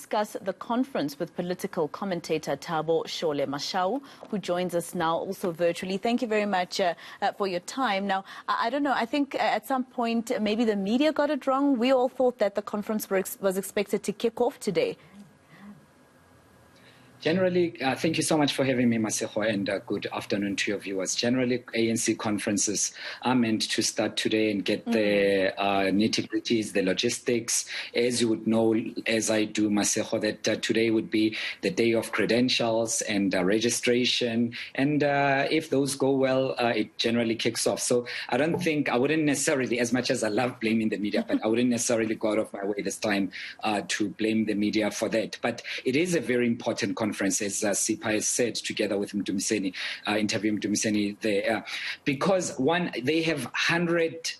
discuss the conference with political commentator Thabo Shole Mashau, who joins us now also virtually. Thank you very much for your time. Now, I don't know, I think at some point maybe the media got it wrong. We all thought that the conference was expected to kick off today. Generally, thank you so much for having me, Masejo, and good afternoon to your viewers. Generally, ANC conferences are meant to start today and get the nitty-gritties, the logistics. As you would know, as I do, Masejo, that today would be the day of credentials and registration. And if those go well, it generally kicks off. So I wouldn't necessarily, as much as I love blaming the media, but I wouldn't necessarily go out of my way this time to blame the media for that. But it is a very important conference, as Sipa has said, together with Mdumiseni, interviewing Mdumiseni there, because one, they have 100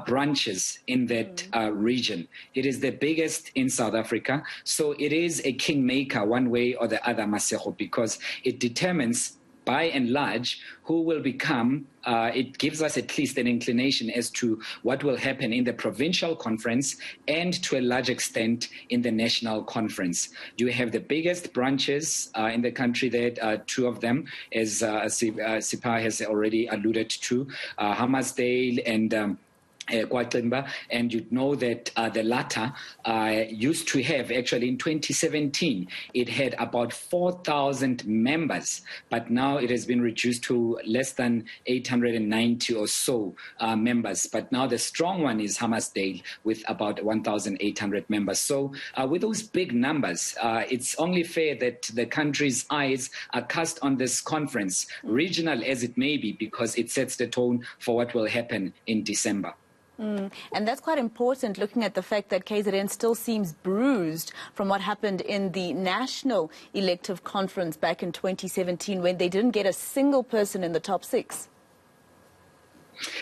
branches in that region. It is the biggest in South Africa, so it is a kingmaker one way or the other, Masejo, because it determines by and large who will become, it gives us at least an inclination as to what will happen in the provincial conference and to a large extent in the national conference. You have the biggest branches in the country there, two of them, as Sipa has already alluded to, Hammarsdale and Kwatimba, and you know that the latter used to have, actually in 2017, it had about 4,000 members, but now it has been reduced to less than 890 or so members. But now the strong one is Hammarsdale with about 1,800 members. So with those big numbers, it's only fair that the country's eyes are cast on this conference, regional as it may be, because it sets the tone for what will happen in December. And that's quite important, looking at the fact that KZN still seems bruised from what happened in the National Elective Conference back in 2017 when they didn't get a single person in the top 6.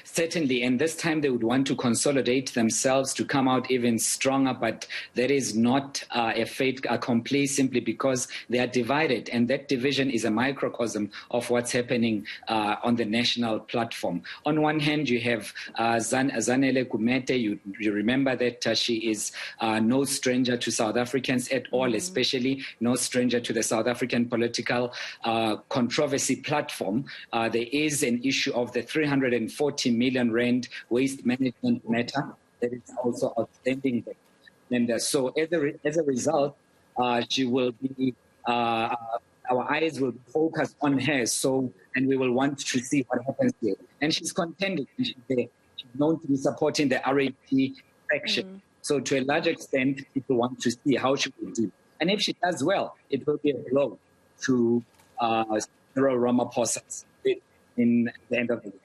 Certainly, and this time they would want to consolidate themselves to come out even stronger, but that is not a fait accompli simply because they are divided, and that division is a microcosm of what's happening on the national platform. On one hand, you have Zanele Gumede. You remember that she is no stranger to South Africans at all, especially no stranger to the South African political controversy platform. There is an issue of the 340 million rand waste management matter that is also outstanding. And so as a result, she will be, our eyes will be focused on her. So, and we will want to see what happens there. And she's contending. She's known to be supporting the RAP faction. So to a large extent, people want to see how she will do. And if she does well, it will be a blow to Cyril Ramaphosa in the end of the year.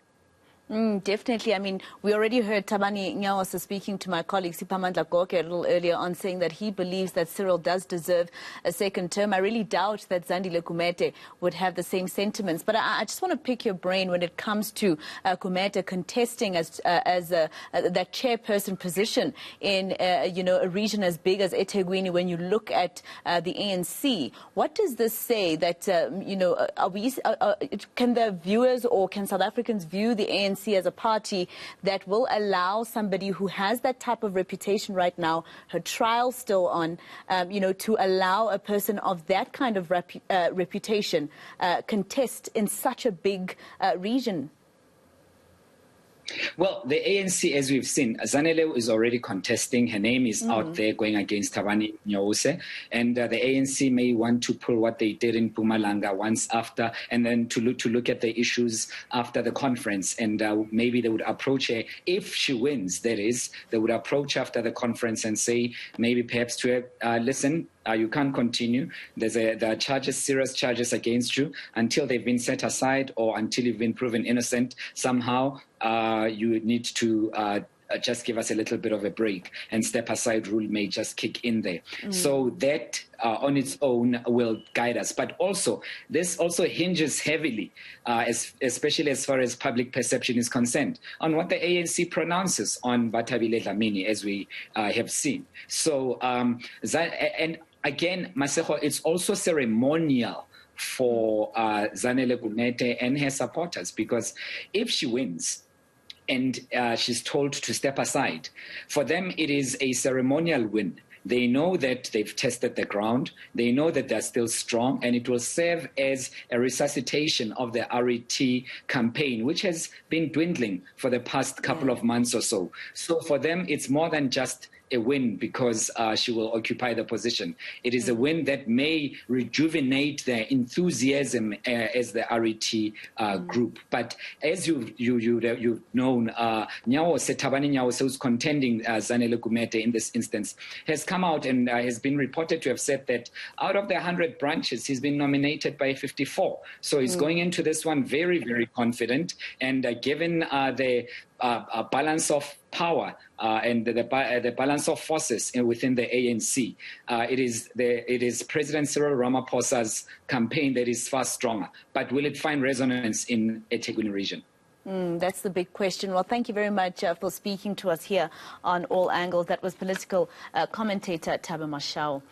Definitely. I mean, we already heard Tabani Nyawasa speaking to my colleague Siphamandla Goke a little earlier on, saying that he believes that Cyril does deserve a second term. I really doubt that Zandile Gumede would have the same sentiments. But I just want to pick your brain when it comes to Gumede contesting as that chairperson position in a region as big as eThekwini. When you look at the ANC, what does this say? That can the viewers or can South Africans view the ANC as a party that will allow somebody who has that type of reputation right now, her trial still on, to allow a person of that kind of reputation contest in such a big region? Well, the ANC, as we've seen, Zanele is already contesting. Her name is out there going against Tabani Nyawase. And the ANC may want to pull what they did in Mpumalanga once after, and then to look at the issues after the conference. And maybe they would approach her, if she wins, that is, they would approach after the conference and say, maybe perhaps to her, listen, you can't continue. There are charges, serious charges against you. Until they've been set aside or until you've been proven innocent somehow, you need to just give us a little bit of a break, and step aside rule may just kick in there. So that on its own will guide us. But also, this also hinges heavily, especially as far as public perception is concerned, on what the ANC pronounces on Bathabile Dlamini, as we have seen. So, and again, Masejo, it's also ceremonial for Zanele Gumede and her supporters, because if she wins, and she's told to step aside, for them it is a ceremonial win. They know that they've tested the ground. They know that they're still strong, and it will serve as a resuscitation of the RET campaign, which has been dwindling for the past couple of months or so. So for them, it's more than just a win because she will occupy the position. It is a win that may rejuvenate their enthusiasm as the RET group. But as you've known, Tabani Nyawose, who's contending Zanele Gumede in this instance, has come out and has been reported to have said that out of the 100 branches, he's been nominated by 54. So he's going into this one very, very confident. And given the balance of power and the balance of forces within the ANC, it is President Cyril Ramaphosa's campaign that is far stronger. But will it find resonance in eThekwini region? That's the big question. Well, thank you very much for speaking to us here on All Angles. That was political commentator Thabo Mashao.